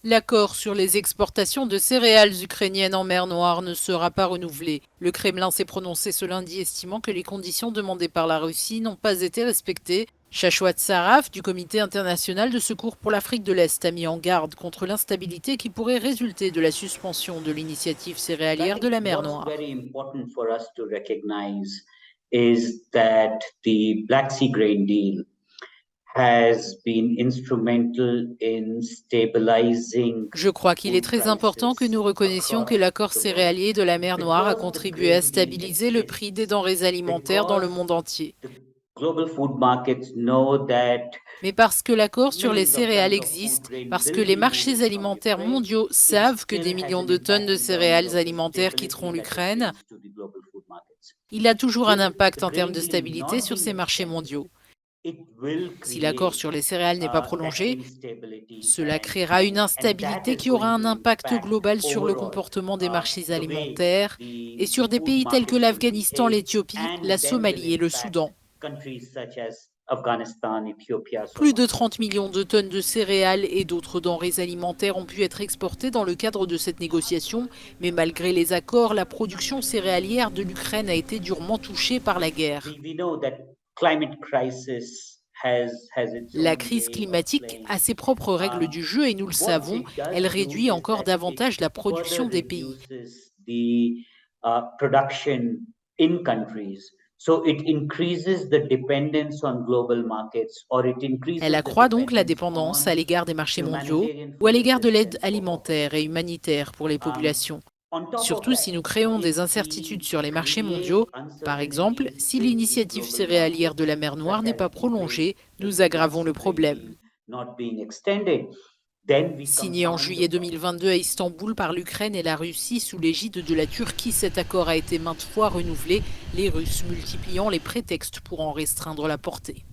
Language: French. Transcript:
L'accord sur les exportations de céréales ukrainiennes en mer Noire ne sera pas renouvelé. Le Kremlin s'est prononcé ce lundi, estimant que les conditions demandées par la Russie n'ont pas été respectées. Shashwat Saraf, du Comité international de secours pour l'Afrique de l'Est, a mis en garde contre l'instabilité qui pourrait résulter de la suspension de l'initiative So I céréalière de think la mer what's Noire. very important for us to recognize is that the Black Sea Grain Deal has been instrumental in stabilizing Je crois qu'il est food très important que prices nous reconnaissions que across l'accord the world. céréalier de la mer Noire a Because the contribué à grain deal stabiliser le prix des exists, denrées alimentaires dans le because monde entier. the global food markets know that Mais parce que l'accord sur les millions of céréales tons of food existe, grain parce que will les be marchés moving from alimentaires Ukraine, mondiaux it savent que still des has millions an de tonnes impact de in terms céréales of the alimentaires quitteront stability that it l'Ukraine, brings to the global food markets. il a toujours un With the impact en termes grain de deal stabilité not sur being ces marchés extended, mondiaux. it will Si l'accord create sur les céréales n'est pas that prolongé, instability cela créera une and that instabilité is qui aura going un to impact impact global sur le overall comportement des marchés the way alimentaires et the sur des food pays tels que markets will l'Afghanistan, behave, l'Éthiopie, and la then will Somalie et le impact Soudan. countries such as Afghanistan, Ethiopia, Plus de Somalia. 30 millions de tonnes de céréales et d'autres denrées alimentaires ont pu être exportées dans le cadre de cette négociation, mais malgré les accords, la production céréalière de l'Ukraine a été durement touchée par la guerre. We know that climate crisis has its La own crise way of climatique playing. a ses propres règles du jeu et nous le What savons, it does elle do réduit is encore that it davantage la further production des pays. reduces the production in countries. So it increases the dependence on global markets, or it Elle increases the accroît donc la dependence dépendance à on l'égard des marchés mondiaux humanitarian ou à food l'égard de l'aide assistance for alimentaire et countries. humanitaire pour les Um, populations. on top of Surtout that, si nous créons des if incertitudes we sur les marchés create mondiaux, par exemple, uncertainties si in the l'initiative global céréalière de markets, la mer Noire such n'est as pas prolongée, nous the Black aggravons Sea le Grain Deal problème. not being extended, then we Signé en compound the juillet problem. 2022 à Istanbul par l'Ukraine et la Russie sous l'égide de la Turquie, cet accord a été maintes fois renouvelé, les Russes multipliant les prétextes pour en restreindre la portée.